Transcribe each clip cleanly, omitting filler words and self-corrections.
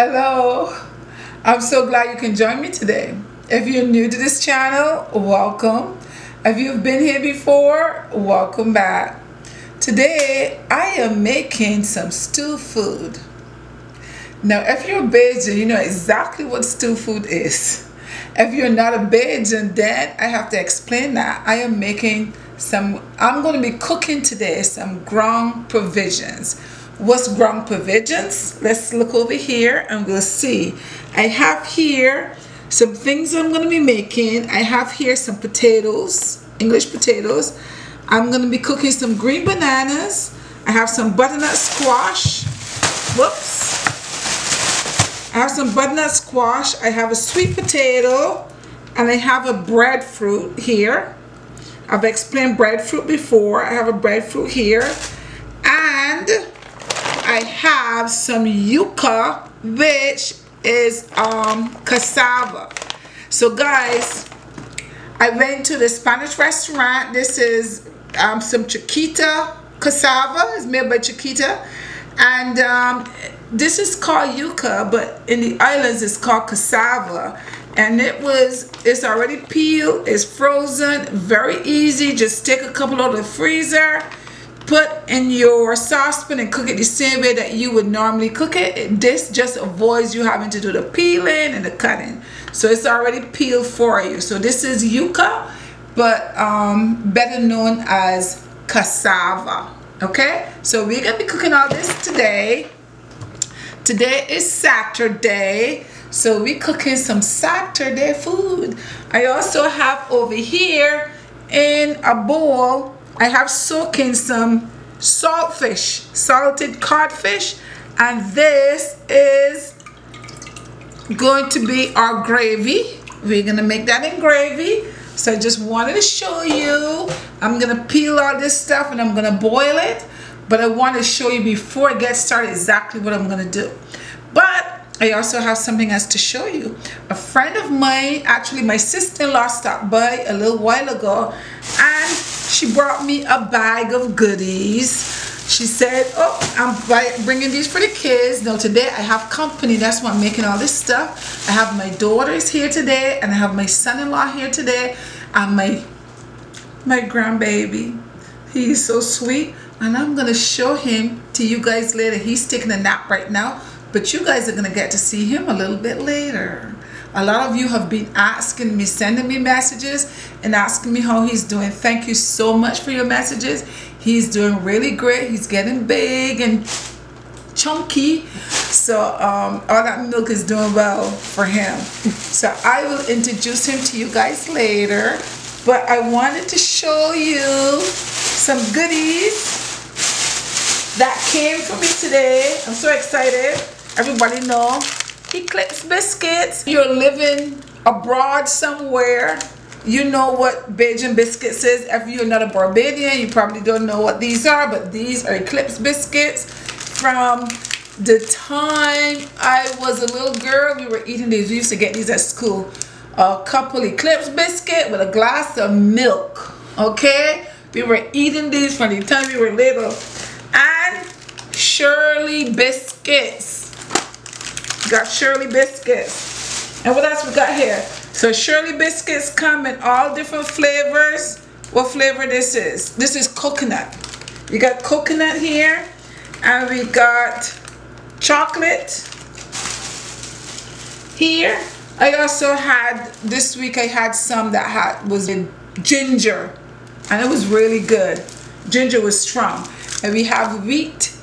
Hello, I'm so glad you can join me today. If you're new to this channel, welcome. If you've been here before, welcome back. Today, I am making some stew food. Now, if you're a Bajan, you know exactly what stew food is. If you're not a Bajan, then I have to explain that. I'm going to be cooking today some ground provisions. What's ground provisions? Let's look over here and we'll see. I have here some things I'm going to be making. I have here some potatoes, English potatoes. I'm going to be cooking some green bananas. I have some butternut squash. Whoops. I have some butternut squash. I have a sweet potato. And I have a breadfruit here. I've explained breadfruit before. I have a breadfruit here. And I have some yuca, which is cassava. So guys, I went to the Spanish restaurant. This is some chiquita cassava. It's made by Chiquita. And this is called yuca, but in the islands it's called cassava. And it's already peeled, it's frozen, very easy. Just take a couple out of the freezer, put in your saucepan and cook it the same way that you would normally cook it. This just avoids you having to do the peeling and the cutting. So it's already peeled for you. So this is yuca, but better known as cassava. Okay, so we're gonna be cooking all this today. Today is Saturday, so we're cooking some Saturday food. I also have over here in a bowl, I have soaking some saltfish, salted codfish, and this is going to be our gravy. We're gonna make that in gravy. So I just wanted to show you. I'm gonna peel all this stuff and I'm gonna boil it, but I want to show you before I get started exactly what I'm gonna do. But I also have something else to show you. A friend of mine, actually my sister-in-law, stopped by a little while ago and she brought me a bag of goodies. She said, oh, I'm bringing these for the kids. Now today I have company, that's why I'm making all this stuff. I have my daughters here today and I have my son-in-law here today and my grandbaby. He's so sweet and I'm gonna show him to you guys later. He's taking a nap right now, but you guys are gonna get to see him a little bit later. A lot of you have been asking me, sending me messages and asking me how he's doing. Thank you so much for your messages. He's doing really great. He's getting big and chunky. So all that milk is doing well for him. So I will introduce him to you guys later. But I wanted to show you some goodies that came for me today. I'm so excited. Everybody know Eclipse biscuits. You're living abroad somewhere, you know what Bajan biscuits is. If you're not a Barbadian, you probably don't know what these are, but these are Eclipse biscuits. From the time I was a little girl, we were eating these. We used to get these at school. A couple Eclipse biscuit with a glass of milk. Okay, we were eating these from the time we were little. And Shirley biscuits. Got Shirley biscuits. And what else we got here? So Shirley biscuits come in all different flavors. What flavor this is? This is coconut. We got coconut here, and we got chocolate here. I also had, this week I had some that was in ginger, and it was really good. Ginger was strong. And we have wheat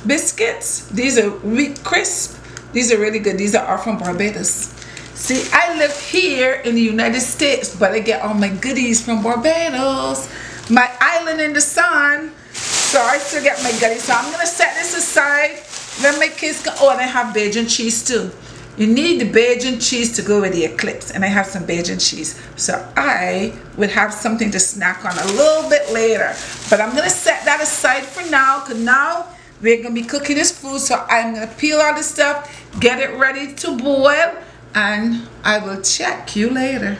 biscuits. These are wheat crisp. These are really good. These are from Barbados. See, I live here in the United States, but I get all my goodies from Barbados, my island in the sun. So I still get my goodies. So I'm gonna set this aside. Then my kids can, oh, and I have Bajan cheese too. You need the Bajan cheese to go with the Eclipse, and I have some Bajan cheese. So I would have something to snack on a little bit later. But I'm gonna set that aside for now, because now we're gonna be cooking this food. So I'm gonna peel all this stuff, get it ready to boil, and I will check you later.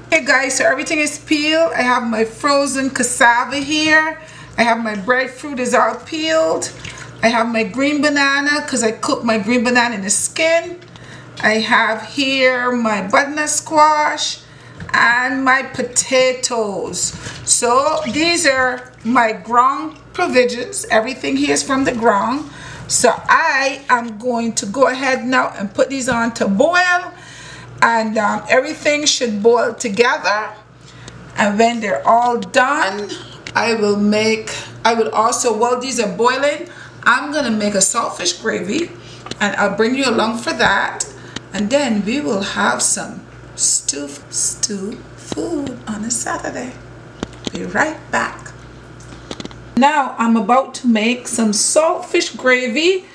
Okay guys, so everything is peeled. I have my frozen cassava here. I have my breadfruit is all peeled. I have my green banana because I cook my green banana in the skin. I have here my butternut squash and my potatoes. So these are my ground provisions. Everything here is from the ground. So I am going to go ahead now and put these on to boil, and everything should boil together. And when they're all done, I will also, while these are boiling, I'm gonna make a saltfish gravy, and I'll bring you along for that. And then we will have some stew food on a Saturday. Be right back. Now I'm about to make some saltfish gravy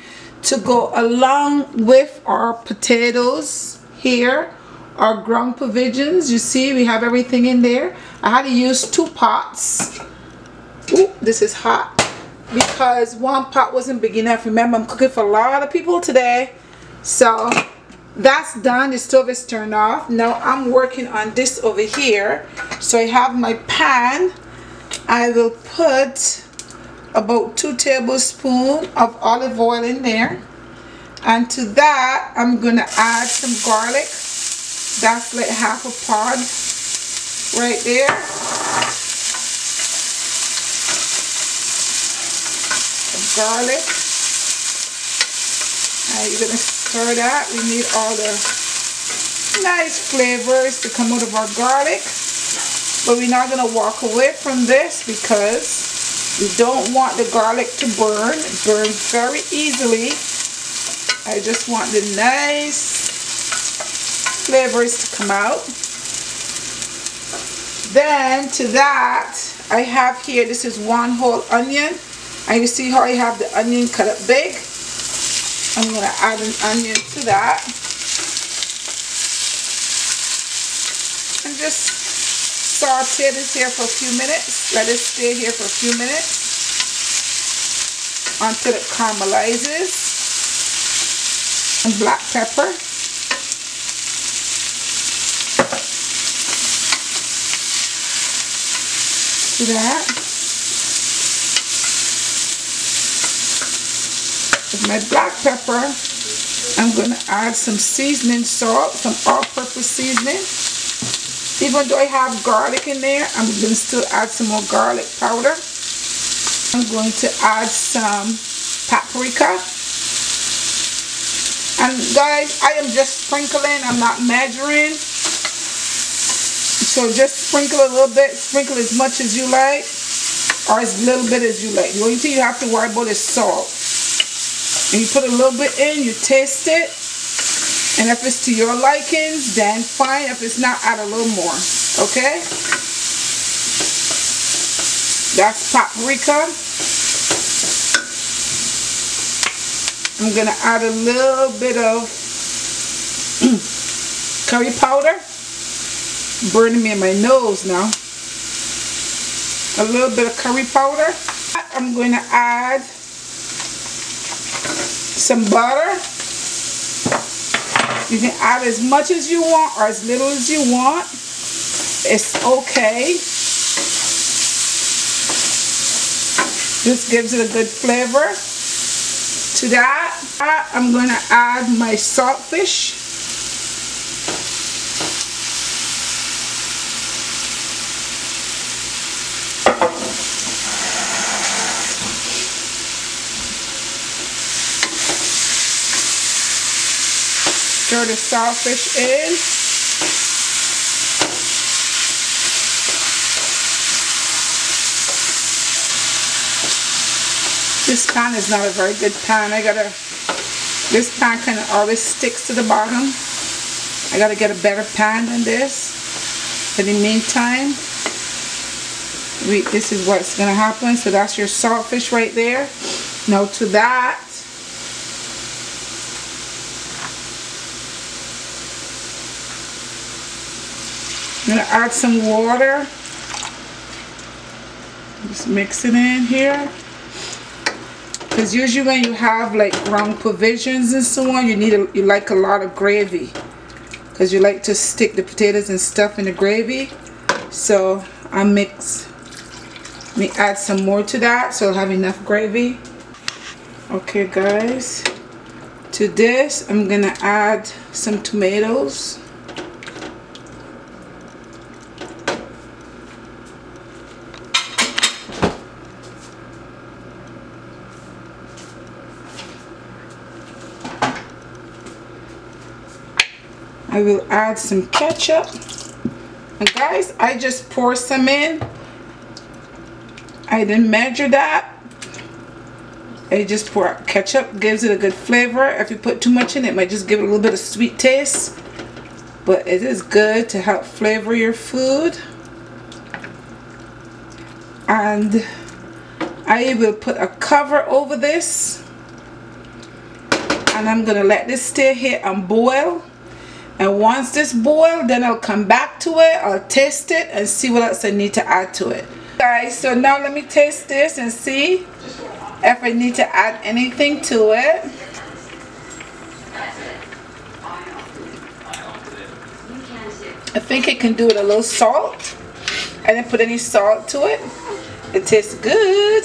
to go along with our potatoes here, our ground provisions. You see, we have everything in there. I had to use 2 pots. Ooh, this is hot because 1 pot wasn't big enough. Remember, I'm cooking for a lot of people today. So that's done. The stove is turned off. Now I'm working on this over here. So I have my pan. I will put about 2 tablespoons of olive oil in there, and to that I'm gonna add some garlic. That's like half a pod right there. Some garlic. You're gonna stir that. We need all the nice flavors to come out of our garlic, but we're not gonna walk away from this because we don't want the garlic to burn. It burns very easily. I just want the nice flavors to come out. Then to that, I have here, this is 1 whole onion, and you see how I have the onion cut up big. I'm going to add an onion to that, and just saute this here for a few minutes. Let it stay here for a few minutes until it caramelizes. And black pepper. To that. With my black pepper, I'm going to add some seasoning salt, some all-purpose seasoning. Even though I have garlic in there, I'm going to still add some more garlic powder. I'm going to add some paprika. And guys, I am just sprinkling, I'm not measuring. So just sprinkle a little bit, sprinkle as much as you like, or as little bit as you like. The only thing you have to worry about is salt. And you put a little bit in, you taste it, and if it's to your likings, then fine. If it's not, add a little more, okay? That's paprika. I'm gonna add a little bit of curry powder. Burning me in my nose now. A little bit of curry powder. I'm going to add some butter. You can add as much as you want or as little as you want. It's okay. This gives it a good flavor. To that, I'm going to add my saltfish. Stir the saltfish in. This pan is not a very good pan. This pan kind of always sticks to the bottom. I gotta get a better pan than this. In the meantime, this is what's gonna happen. So that's your saltfish right there. Now to that, I'm gonna add some water. Just mix it in here. Because usually when you have like ground provisions and so on, you like a lot of gravy. Because you like to stick the potatoes and stuff in the gravy. So I let me add some more to that so I'll have enough gravy. Okay guys, to this I'm gonna add some tomatoes. I will add some ketchup. And guys, I just pour some in. I didn't measure that. I just pour ketchup, gives it a good flavor. If you put too much in it, it might just give it a little bit of sweet taste. But it is good to help flavor your food. And I will put a cover over this. And I'm going to let this stay here and boil. And once this boils, then I'll come back to it. I'll taste it and see what else I need to add to it. Guys, so now let me taste this and see if I need to add anything to it. I think I can do it a little salt. I didn't put any salt to it. It tastes good.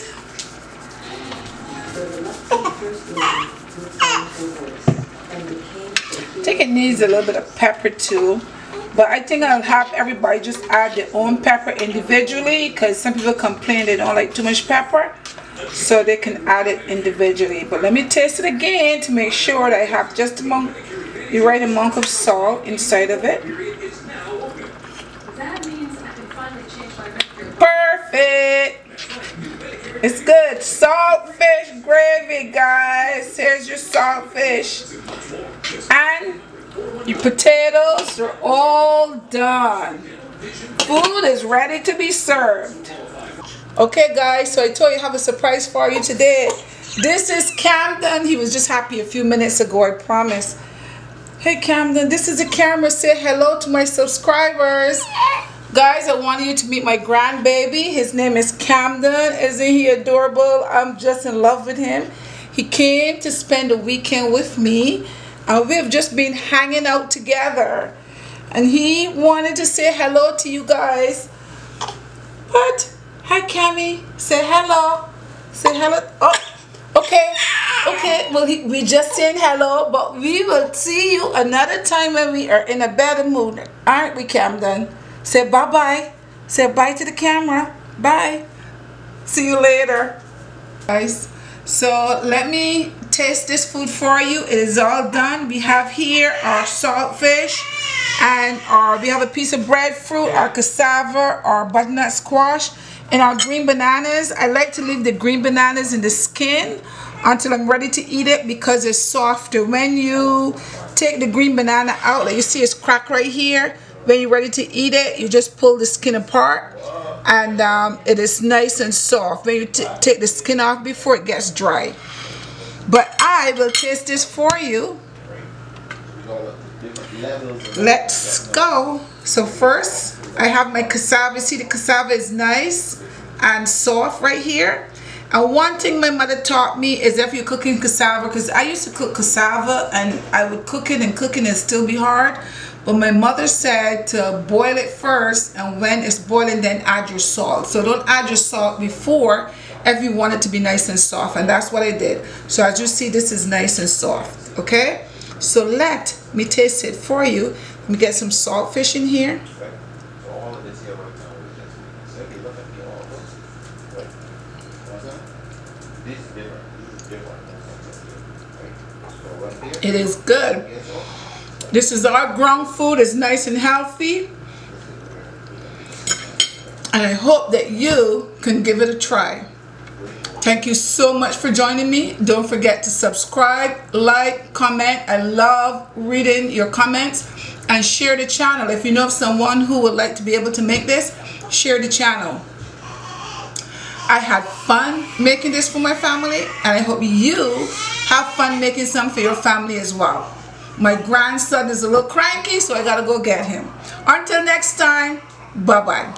I think it needs a little bit of pepper too. But I think I'll have everybody just add their own pepper individually, because some people complain they don't like too much pepper. So they can add it individually. But let me taste it again to make sure that I have just the right amount of salt inside of it. Perfect. It's good. Saltfish gravy, guys. Here's your saltfish. And your potatoes are all done. Food is ready to be served. Okay guys, so I told you I have a surprise for you today. This is Camden. He was just happy a few minutes ago, I promise. Hey Camden, this is the camera. Say hello to my subscribers. Guys, I want you to meet my grandbaby. His name is Camden. Isn't he adorable? I'm just in love with him. He came to spend the weekend with me. And we've just been hanging out together. And he wanted to say hello to you guys. What? Hi, Cammy. Say hello. Say hello. Oh, okay. Okay. Well, we just saying hello, but we will see you another time when we are in a better mood. Aren't we, Camden? Say bye-bye. Say bye to the camera. Bye. See you later. Guys, so let me taste this food for you. It is all done. We have here our saltfish, and we have a piece of breadfruit, our cassava, our butternut squash, and our green bananas. I like to leave the green bananas in the skin until I'm ready to eat it because it's softer. When you take the green banana out, like you see it's cracked right here, when you're ready to eat it, you just pull the skin apart, and it is nice and soft when you take the skin off before it gets dry. But I will taste this for you. Let's go. So first, I have my cassava. See, the cassava is nice and soft right here. And one thing my mother taught me is if you're cooking cassava, because I used to cook cassava and I would cook it and still be hard. But my mother said to boil it first, and when it's boiling, then add your salt. So don't add your salt before if you want it to be nice and soft. And that's what I did. So as you see, this is nice and soft. Okay? So let me taste it for you. Let me get some saltfish in here. It is good. This is our ground food. It's nice and healthy. And I hope that you can give it a try. Thank you so much for joining me. Don't forget to subscribe, like, comment. I love reading your comments. And share the channel. If you know of someone who would like to be able to make this, share the channel. I had fun making this for my family, and I hope you have fun making some for your family as well. My grandson is a little cranky, so I gotta go get him. Until next time, bye-bye.